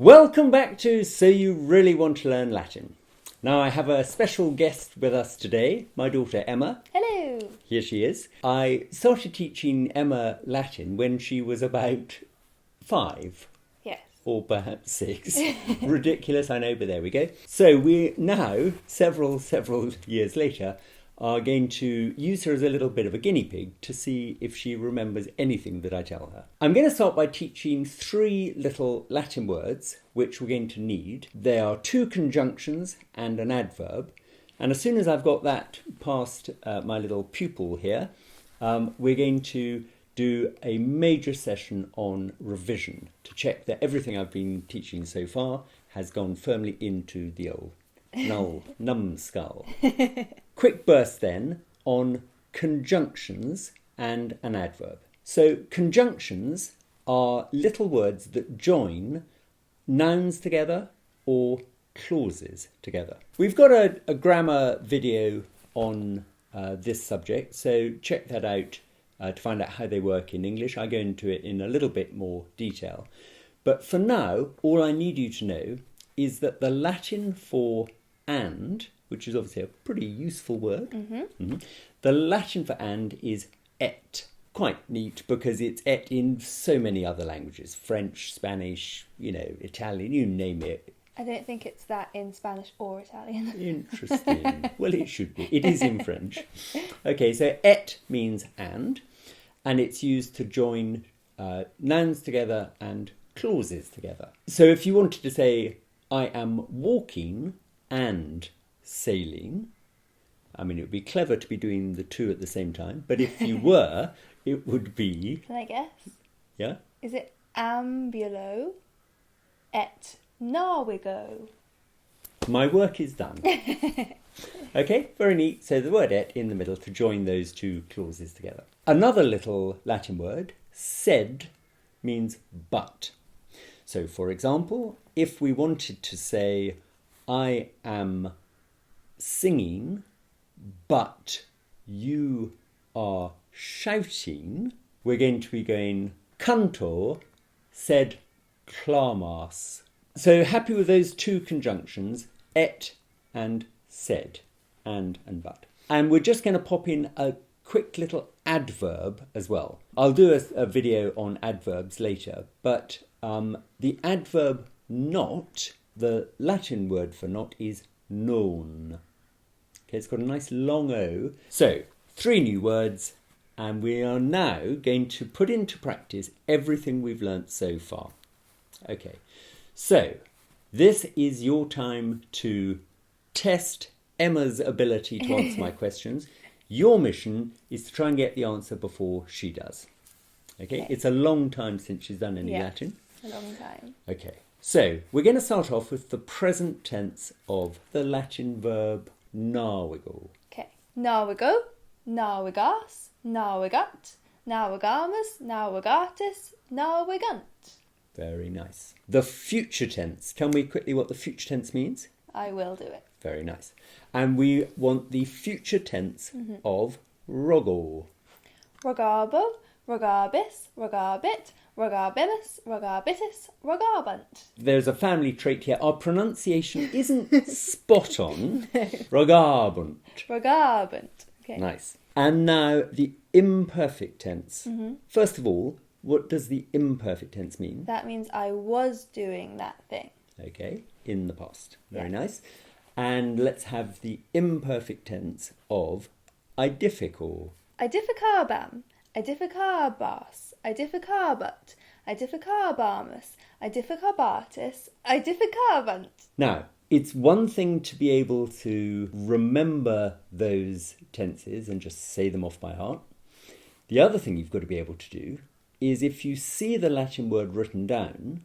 Welcome back to So You Really Want to Learn Latin. Now I have a special guest with us today, my daughter Emma. Hello. Here she is. I started teaching Emma Latin when she was about 5. Yes. Or perhaps 6. Ridiculous, I know, but there we go. So we now, several years later, are going to use her as a little bit of a guinea pig to see if she remembers anything that I tell her. I'm going to start by teaching 3 little Latin words which we're going to need. They are 2 conjunctions and an adverb. And as soon as I've got that past my little pupil here, we're going to do a major session on revision to check that everything I've been teaching so far has gone firmly into the old numbskull. Quick burst then on conjunctions and an adverb. So conjunctions are little words that join nouns together or clauses together. We've got a grammar video on this subject, so check that out to find out how they work in English. I go into it in a little bit more detail. But for now, all I need you to know is that the Latin for and, which is obviously a pretty useful word. The Latin for and is et. Quite neat because it's et in so many other languages. French, Spanish, Italian, you name it. I don't think it's that in Spanish or Italian. Interesting. Well, it should be. It is in French. Okay, so et means and it's used to join nouns together and clauses together. So if you wanted to say, I am walking and sailing, I mean, it would be clever to be doing the 2 at the same time, but if you were, it would be... Can I guess? Yeah? Is it ambulo et navigo? My work is done. Okay, very neat. So the word et in the middle to join those 2 clauses together. Another little Latin word, sed, means but. So, for example, if we wanted to say, I am singing, but you are shouting, we're going to be going cantor, sed clamas. So happy with those 2 conjunctions, et and sed, and but. And we're just going to pop in a quick little adverb as well. I'll do a video on adverbs later, but the adverb not, the Latin word for not is non. Okay, it's got a nice long O. So, 3 new words, and we are now going to put into practice everything we've learnt so far. Okay, so this is your time to test Emma's ability to answer my questions. Your mission is to try and get the answer before she does. Okay, it's a long time since she's done any Latin. A long time. Okay, so we're going to start off with the present tense of the Latin verb navigo. Okay. Navigo, navigas, navigat, navigamus, navigatis, navigant. Very nice. The future tense. Tell me quickly what the future tense means. I will do it. Very nice. And we want the future tense of rogo. Rogabo, rogabis, rogabit, rogabimus, rogabitis, rogabant. There's a family trait here. Our pronunciation isn't spot on. Rogabunt. Rogabant. Okay. Nice. And now the imperfect tense. First of all, what does the imperfect tense mean? That means I was doing that thing. Okay, in the past. Very nice. And let's have the imperfect tense of idifical. Idificabam, idificabas, idificabat, idificabamus, idificabatis, idificabant. Now, it's one thing to be able to remember those tenses and just say them off by heart. The other thing you've got to be able to do is if you see the Latin word written down,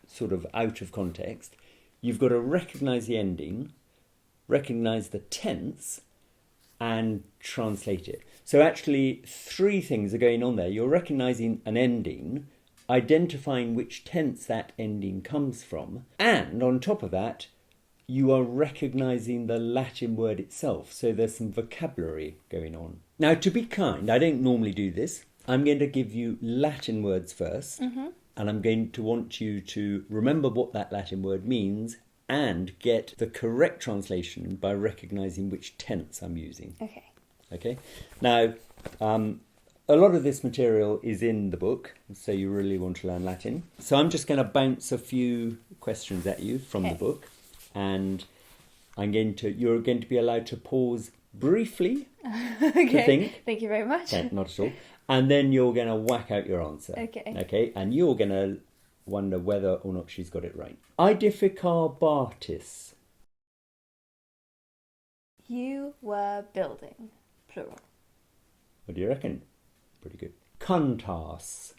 sort of out of context, you've got to recognise the ending, recognise the tense, and translate it. So actually 3 things are going on there. You're recognising an ending, identifying which tense that ending comes from, and on top of that, you are recognising the Latin word itself. So there's some vocabulary going on. Now, to be kind, I don't normally do this. I'm going to give you Latin words first, and I'm going to want you to remember what that Latin word means and get the correct translation by recognising which tense I'm using. Okay. Okay? Now, a lot of this material is in the book, so you really want to learn Latin. So I'm just going to bounce a few questions at you from the book, and you're going to be allowed to pause briefly to think. Thank you very much. Okay, not at all. And then you're going to whack out your answer. Okay. Okay, and you're going to wonder whether or not she's got it right. Edificabatis. You were building, plural. What do you reckon? Pretty good. Cantas.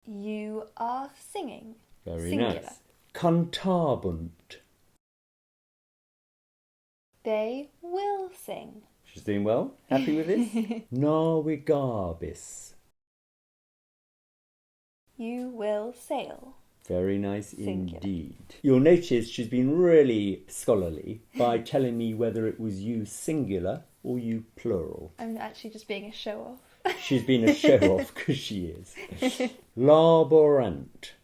You are singing. Very Singular. nice. Cantabunt. They will sing. She's doing well. Happy with this? Navigabis. You will sail. Very nice Singular. indeed. You'll notice she's been really scholarly by telling me whether it was you singular or you plural. I'm actually just being a show-off. She's been a show-off because she is. Laborant.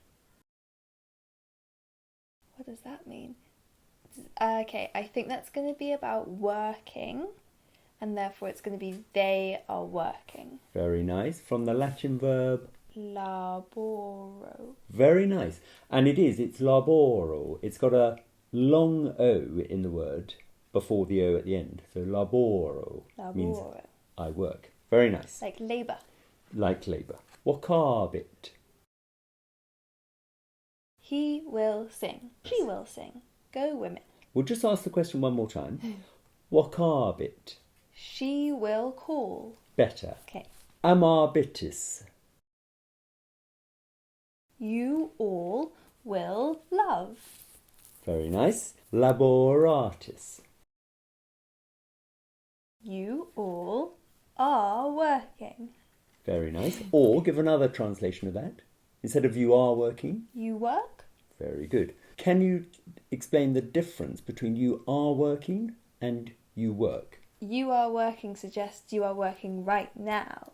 What does that mean? Okay, I think that's going to be about working, and therefore it's going to be they are working. Very nice. From the Latin verb Laboro. very nice. And it's laboro. It's got a long O in the word before the O at the end. So laboro means Laboro. I work. Very nice. Like labour. Like labour. Vocabit. He will sing. She will sing. Go women. We'll just ask the question one more time. Vocabit. She will call. Better. Okay. Amabitis. You all will love. Very nice. Laboratis. You all are working. Very nice. Or give another translation of that. Instead of you are working. You work. Very good. Can you explain the difference between you are working and you work? You are working suggests you are working right now,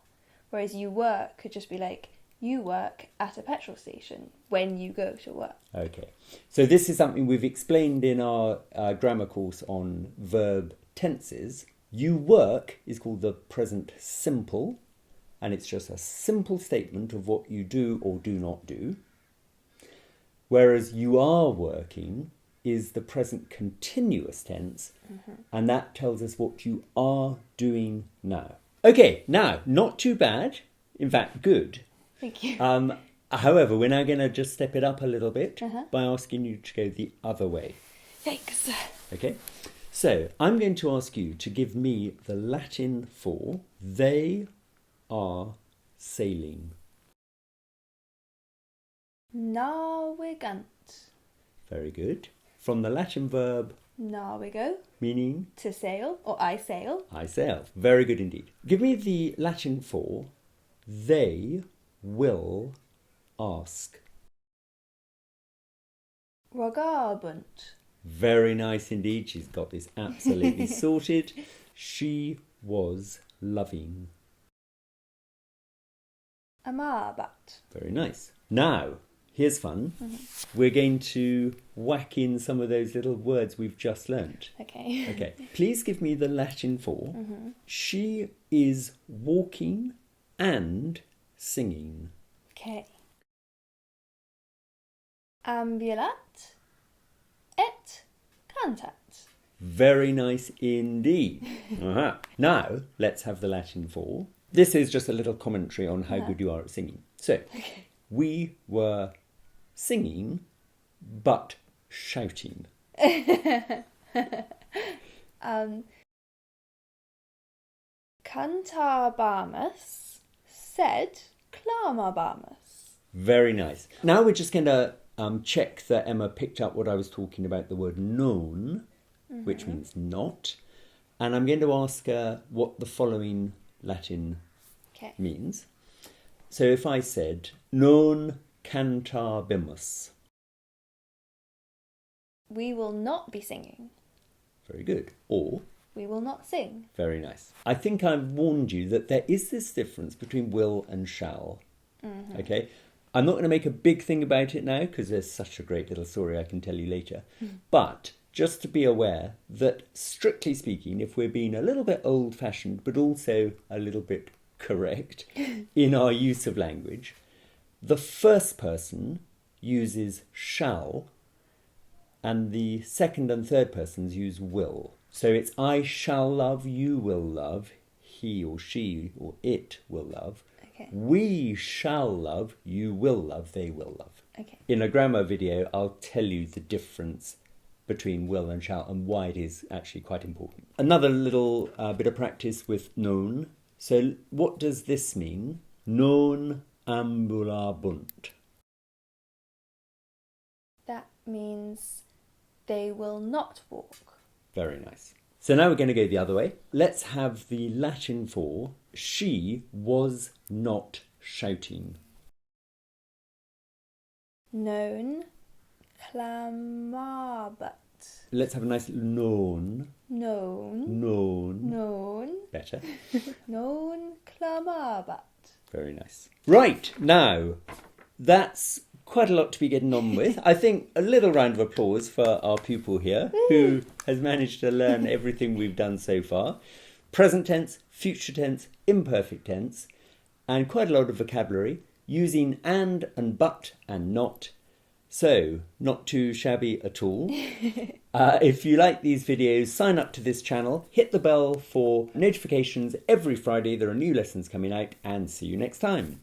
whereas you work could just be like you work at a petrol station when you go to work. Okay. So this is something we've explained in our grammar course on verb tenses. You work is called the present simple, and it's just a simple statement of what you do or do not do. Whereas you are working is the present continuous tense, and that tells us what you are doing now. Okay, now, not too bad, in fact, good. Thank you. However, we're now going to just step it up a little bit by asking you to go the other way. Thanks. Okay, so I'm going to ask you to give me the Latin for they are sailing. Navigant. Very good. From the Latin verb Navigo. meaning To sail, or I sail. I sail. Very good indeed. Give me the Latin for they will ask. Rogabunt. Very nice indeed. She's got this absolutely sorted. She was loving. Amabat. Very nice. Now, here's fun. We're going to whack in some of those little words we've just learnt. Okay. Okay. Please give me the Latin for she is walking and singing. Okay. Ambulat et cantat. Very nice indeed. Now, let's have the Latin for. This is just a little commentary on how good you are at singing. So, we were singing, but shouting. Cantabamus said clamabamus. Very nice. Now we're just going to check that Emma picked up what I was talking about, the word non, which means not. And I'm going to ask her what the following Latin means. So if I said, non cantabimus. We will not be singing. Very good. Or, We will not sing. very nice. I think I've warned you that there is this difference between will and shall. Okay? I'm not going to make a big thing about it now because there's such a great little story I can tell you later. But just to be aware that, strictly speaking, if we're being a little bit old-fashioned but also a little bit correct in our use of language, the first person uses shall and the second and third persons use will. So it's I shall love, you will love, he or she or it will love. Okay. We shall love, you will love, they will love. Okay. In a grammar video, I'll tell you the difference between will and shall and why it is actually quite important. Another little bit of practice with non. So what does this mean? Non ambulabunt. That means they will not walk. Very nice. So now we're going to go the other way. Let's have the Latin for she was not shouting. Non clamabat. Let's have a nice non. Non. Non. Non. Better. Non clamabat. Very nice. Right, now, that's quite a lot to be getting on with. I think a little round of applause for our pupil here who has managed to learn everything we've done so far. Present tense, future tense, imperfect tense, and quite a lot of vocabulary using and but and not. So, not too shabby at all. If you like these videos, sign up to this channel, hit the bell for notifications every Friday. There are new lessons coming out, and see you next time.